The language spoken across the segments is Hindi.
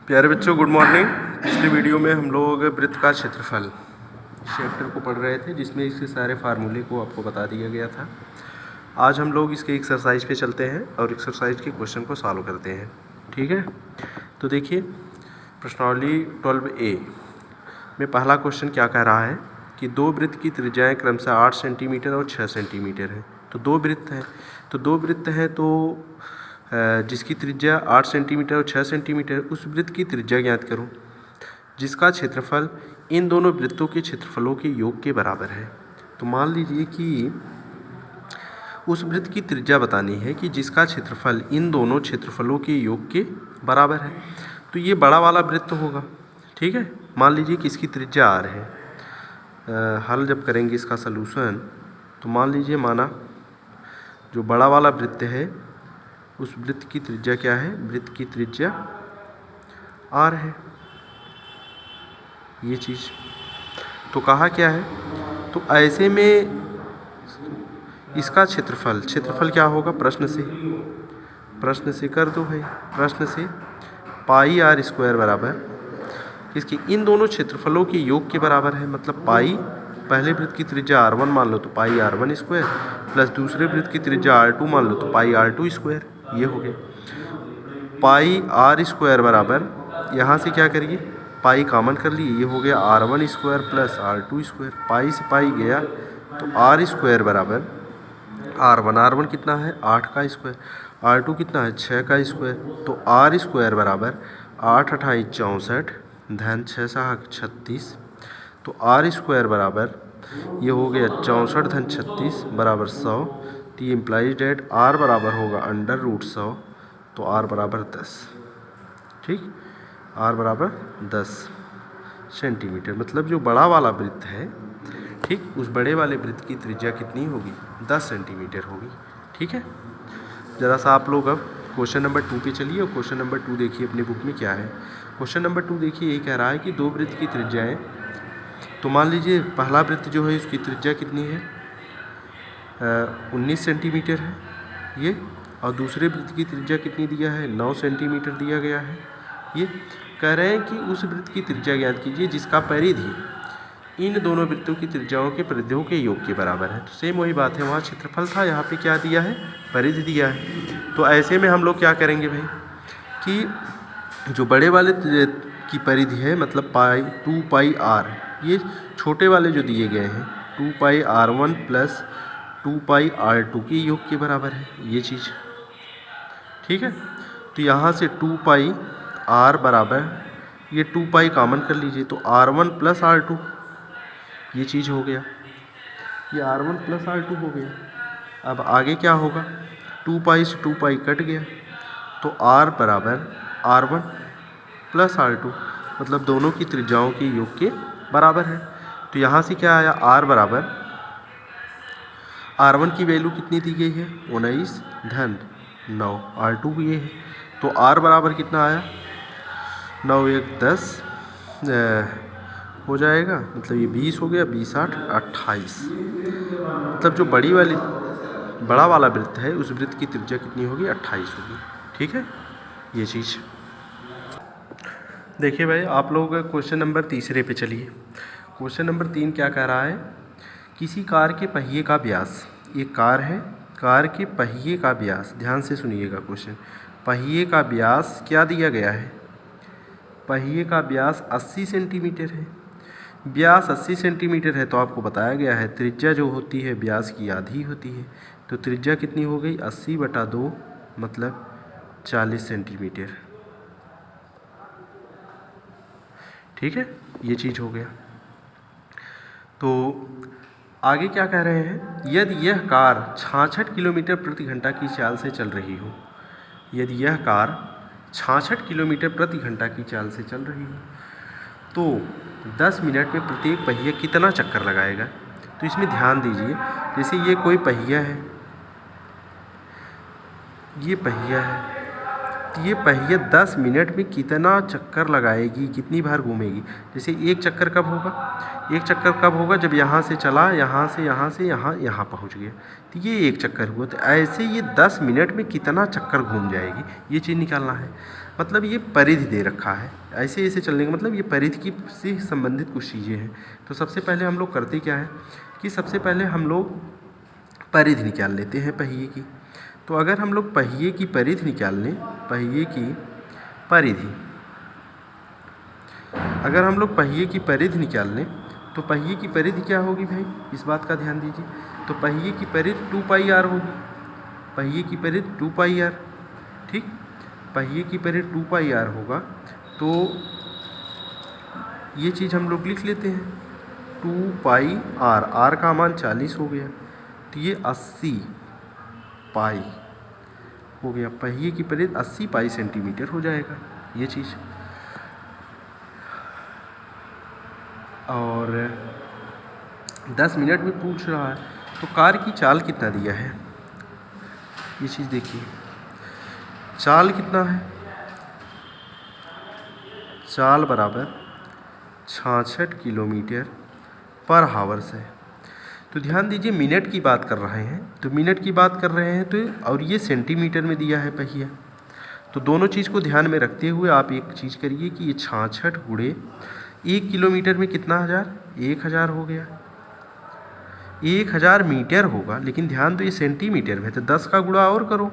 प्यारे बच्चों, गुड मॉर्निंग। पिछले वीडियो में हम लोग वृत्त का क्षेत्रफल चैप्टर को पढ़ रहे थे, जिसमें इसके सारे फार्मूले को आपको बता दिया गया था। आज हम लोग इसके एक्सरसाइज पे चलते हैं और एक्सरसाइज के क्वेश्चन को सॉल्व करते हैं। ठीक है, तो देखिए प्रश्नावली 12A में पहला क्वेश्चन क्या कह रहा है कि दो वृत्त की त्रिज्याएँ क्रमशः 8 सेंटीमीटर और 6 सेंटीमीटर है। तो दो वृत्त हैं तो जिसकी त्रिज्या 8 सेंटीमीटर और 6 सेंटीमीटर, उस वृत्त की त्रिज्या ज्ञात करो जिसका क्षेत्रफल इन दोनों वृत्तों के क्षेत्रफलों के योग के बराबर है। तो मान लीजिए कि उस वृत्त की त्रिज्या बतानी है कि जिसका क्षेत्रफल इन दोनों क्षेत्रफलों के योग के बराबर है। तो ये बड़ा वाला वृत्त होगा। ठीक है, मान लीजिए कि इसकी त्रिज्या r है। हल जब करेंगे इसका सलूशन, तो मान लीजिए माना जो बड़ा वाला वृत्त है उस वृत्त की त्रिज्या क्या है, वृत्त की त्रिज्या r है। ये चीज़ तो कहा क्या है, तो ऐसे में इसका क्षेत्रफल क्या होगा, प्रश्न से कर दो भाई। प्रश्न से पाई r स्क्वायर बराबर इसके इन दोनों क्षेत्रफलों के योग के बराबर है। मतलब पाई, पहले वृत्त की त्रिज्या r1 मान लो तो पाई r1 स्क्वायर, प्लस दूसरे वृत्त की त्रिज्या r2 मान लो तो पाई r2 स्क्वायर। ये हो गया पाई r स्क्वायर बराबर, यहाँ से क्या करिए पाई कॉमन कर लिए, ये हो गया r1 square plus r2 square. पाई से पाई गया तो r स्क्वायर बराबर r1 कितना है 8 का स्क्वायर, r2 कितना है 6 का स्क्वायर। तो r स्क्वायर बराबर 8 अठाई 64 धन 6 साहक 36। तो r स्क्वायर बराबर ये हो गया 64 धन 36 बराबर 100। तो ये इम्प्लाइज डेट r बराबर होगा √100। तो r बराबर 10। ठीक, r बराबर 10 सेंटीमीटर। मतलब जो बड़ा वाला वृत्त है, ठीक, उस बड़े वाले वृत्त की त्रिज्या कितनी होगी, 10 सेंटीमीटर होगी। ठीक है, ज़रा सा आप लोग अब क्वेश्चन नंबर 2 पे चलिए और क्वेश्चन नंबर 2 देखिए अपनी बुक में क्या है। क्वेश्चन नंबर 2 देखिए, ये कह रहा है कि दो वृत्त की त्रिज्याएँ, तो मान लीजिए पहला वृत्त जो है उसकी त्रिज्या कितनी है 19 सेंटीमीटर है ये, और दूसरे वृत्त की त्रिज्या कितनी दिया है 9 सेंटीमीटर दिया गया है। ये कह रहे हैं कि उस वृत्त की त्रिज्या ज्ञात कीजिए जिसका परिधि इन दोनों वृत्तों की त्रिज्याओं के परिधियों के योग के बराबर है। तो सेम वही बात है, वहाँ क्षेत्रफल था, यहाँ पे क्या दिया है, परिधि दिया है। तो ऐसे में हम लोग क्या करेंगे भाई कि जो बड़े वाले की परिधि है, मतलब पाई 2 पाई r, ये छोटे वाले जो दिए गए हैं 2 पाई r1 प्लस 2 पाई r2 के योग के बराबर है। ये चीज़ ठीक है। तो यहाँ से 2 पाई r बराबर, ये 2 पाई कॉमन कर लीजिए तो r1 प्लस r2, ये चीज़ हो गया, ये r1 प्लस r2 हो गया। अब आगे क्या होगा, 2 पाई से 2 पाई कट गया तो r बराबर r1 प्लस r2, मतलब दोनों की त्रिज्याओं के योग के बराबर है। तो यहाँ से क्या आया, r बराबर r1 की वैल्यू कितनी दी गई है 19 धन 9, r2 ये है। तो r बराबर कितना आया 9 1 10 हो जाएगा, मतलब ये 20 हो गया, 20 8 28। मतलब जो बड़ा वाला वृत्त है उस वृत्त की त्रिज्या कितनी होगी 28 होगी। ठीक है, ये चीज़ देखिए भाई। आप लोग क्वेश्चन नंबर 3 पे चलिए। क्वेश्चन नंबर 3 क्या कह रहा है, किसी कार के पहिए का व्यास, एक कार है, कार के पहिए का व्यास, ध्यान से सुनिएगा क्वेश्चन, पहिए का व्यास क्या दिया गया है, पहिए का व्यास 80 सेंटीमीटर है। व्यास 80 सेंटीमीटर है तो आपको बताया गया है त्रिज्या जो होती है व्यास की आधी होती है। तो त्रिज्या कितनी हो गई 80/2 मतलब 40 सेंटीमीटर। ठीक है, ये चीज़ हो गया। तो आगे क्या कह रहे हैं, यदि यह कार 66 किलोमीटर प्रति घंटा की चाल से चल रही हो, यदि यह कार 66 किलोमीटर प्रति घंटा की चाल से चल रही हो तो 10 मिनट में प्रत्येक पहिया कितना चक्कर लगाएगा। तो इसमें ध्यान दीजिए, जैसे ये कोई पहिया है, ये पहिया है, तो ये पहिया 10 मिनट में कितना चक्कर लगाएगी, कितनी बार घूमेगी। जैसे एक चक्कर कब होगा, जब यहाँ से चला, यहाँ से यहाँ पहुँच गया, तो ये एक चक्कर हुआ। तो ऐसे ये 10 मिनट में कितना चक्कर घूम जाएगी, ये चीज़ निकालना है। मतलब ये परिधि दे रखा है, ऐसे ऐसे चलने का मतलब ये परिधि की से संबंधित कुछ चीज़ें हैं। तो सबसे पहले हम लोग करते क्या है कि सबसे पहले हम लोग परिधि निकाल लेते हैं पहिए की। तो अगर हम लोग पहिए की परिधि निकाल लें, पहिए की परिधि, अगर हम लोग पहिए की परिधि निकाल लें तो पहिए की परिधि क्या होगी भाई, इस बात का ध्यान दीजिए। तो पहिए की परिधि 2πr होगी, पहिए की परिधि 2πr, ठीक। पहिए की परिधि 2πr होगा तो ये चीज़ हम लोग लिख लेते हैं 2πr, r का मान 40 हो गया तो ये 80 पाई हो गया। पहिए की परिधि 80 पाई सेंटीमीटर हो जाएगा ये चीज़। और 10 मिनट में पूछ रहा है तो कार की चाल कितना दिया है, ये चीज़ देखिए। चाल कितना है, चाल बराबर 66 किलोमीटर पर हावर्स है। तो ध्यान दीजिए मिनट की बात कर रहे हैं, तो मिनट की बात कर रहे हैं तो, और ये सेंटीमीटर में दिया है पहिया। तो दोनों चीज़ को ध्यान में रखते हुए आप एक चीज़ करिए कि ये 66 गुणे 1 किलोमीटर में कितना हज़ार, 1000 हो गया। 1000 मीटर होगा, लेकिन ध्यान दो ये सेंटीमीटर में, तो 10 का गुणा और करो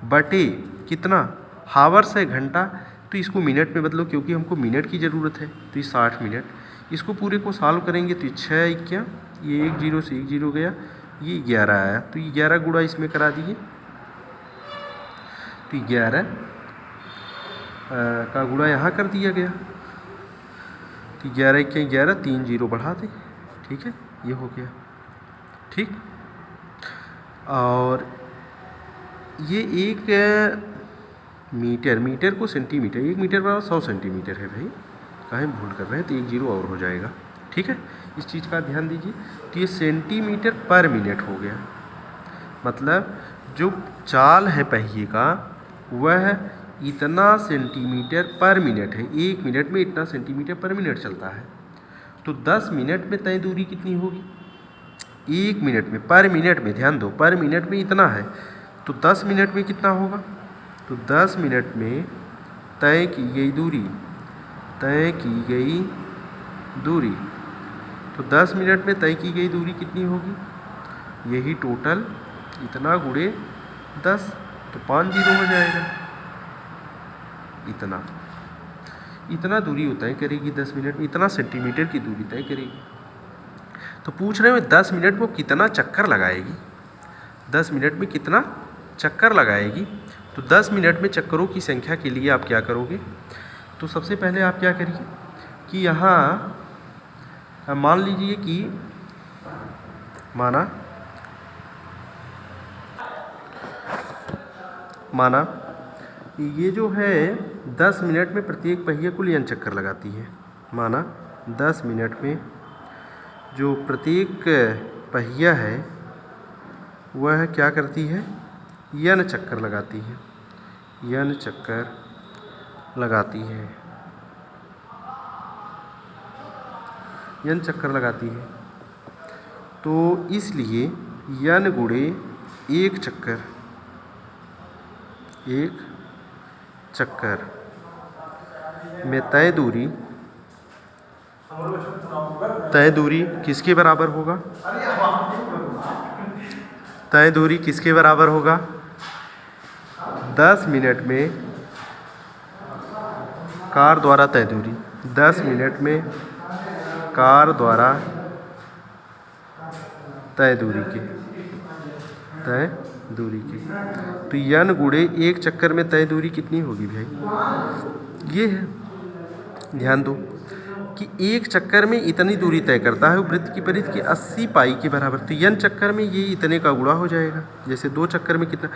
बटे कितना, हावर्स है घंटा, तो इसको मिनट में बदलो क्योंकि हमको मिनट की ज़रूरत है। तो ये 60 मिनट, इसको पूरे को सॉल्व करेंगे तो 6 इक्या, ये 1 0 से 1 0 गया, ये 11 आया। तो ये 11 गुणा इसमें करा दिए तो 11 का गुणा यहाँ कर दिया गया तो 11 इक्या 11, 3 0 बढ़ा दे, ठीक है, ये हो गया, ठीक। और ये एक मीटर, मीटर को सेंटीमीटर, 1 मीटर बराबर 100 सेंटीमीटर है भाई, काहे भूल कर रहे हैं, तो 1 0 और हो जाएगा, ठीक है। इस चीज़ का ध्यान दीजिए। तो ये सेंटीमीटर पर मिनट हो गया, मतलब जो चाल है पहिए का वह इतना सेंटीमीटर पर मिनट है, 1 मिनट में इतना सेंटीमीटर पर मिनट चलता है। तो 10 मिनट में तय दूरी कितनी होगी, 1 मिनट में, पर मिनट में ध्यान दो, पर मिनट में इतना है तो 10 मिनट में कितना होगा, तो 10 मिनट में तय की गई दूरी, तय की गई दूरी, तो 10 मिनट में तय की गई दूरी कितनी होगी, यही टोटल इतना गुणे 10, तो 5 0 हो जाएगा। इतना दूरी तय करेगी 10 मिनट में, इतना सेंटीमीटर की दूरी तय करेगी। तो पूछ रहे हैं 10 मिनट में कितना चक्कर लगाएगी, 10 मिनट में कितना चक्कर लगाएगी। तो 10 मिनट में चक्करों की संख्या के लिए आप क्या करोगे, तो सबसे पहले आप क्या करिए कि यहाँ मान लीजिए कि माना ये जो है 10 मिनट में प्रत्येक पहिया कुल n चक्कर लगाती है। माना 10 मिनट में जो प्रत्येक पहिया है वह क्या करती है, n चक्कर लगाती है, n चक्कर लगाती है, n चक्कर लगाती है। तो इसलिए n गुणे 1 चक्कर, 1 चक्कर में तय दूरी किसके बराबर होगा, तय दूरी किसके बराबर होगा, 10 मिनट में कार द्वारा तय दूरी, 10 मिनट में कार द्वारा तय दूरी के, तो n गुणे 1 चक्कर में तय दूरी कितनी होगी भाई, ये है। ध्यान दो कि 1 चक्कर में इतनी दूरी तय करता है वृत्त की परिधि की 80 पाई के बराबर। तो n चक्कर में ये इतने का गुणा हो जाएगा। जैसे 2 चक्कर में कितना,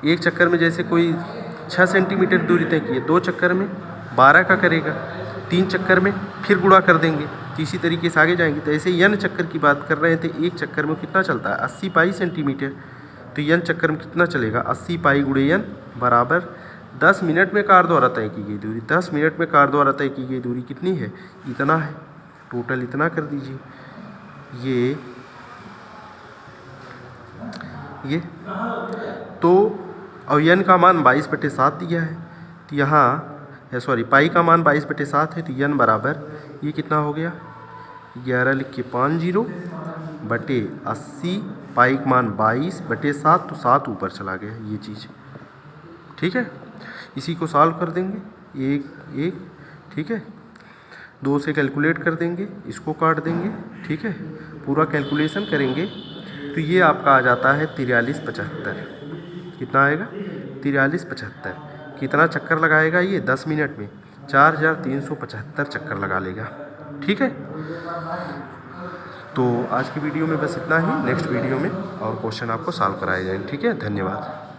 1 चक्कर में जैसे कोई 6 सेंटीमीटर दूरी तय की है, 2 चक्कर में 12 का करेगा, 3 चक्कर में फिर गुणा कर देंगे, तो इसी तरीके से आगे जाएंगे। तो ऐसे n चक्कर की बात कर रहे हैं तो 1 चक्कर में कितना चलता है, 80 पाई सेंटीमीटर। तो n चक्कर में कितना चलेगा, 80 पाई गुणे n बराबर 10 मिनट में कार द्वारा तय की गई दूरी। 10 मिनट में कार द्वारा तय की गई दूरी कितनी है, इतना है, टोटल इतना कर दीजिए। ये तो और n का मान 22/7 दिया है। तो यहाँ सॉरी पाई का मान 22/7 है, तो n बराबर ये कितना हो गया 11 लिख के 50/80, पाई का मान 22/7, तो 7 ऊपर चला गया ये चीज़। ठीक है, इसी को सॉल्व कर देंगे, एक ठीक है, 2 से कैलकुलेट कर देंगे, इसको काट देंगे। ठीक है, पूरा कैलकुलेशन करेंगे तो ये आपका आ जाता है 4375। कितना आएगा 4375। कितना चक्कर लगाएगा ये 10 मिनट में 4375 चक्कर लगा लेगा। ठीक है, तो आज की वीडियो में बस इतना ही। नेक्स्ट वीडियो में और क्वेश्चन आपको सॉल्व कराए जाएंगे। ठीक है, धन्यवाद।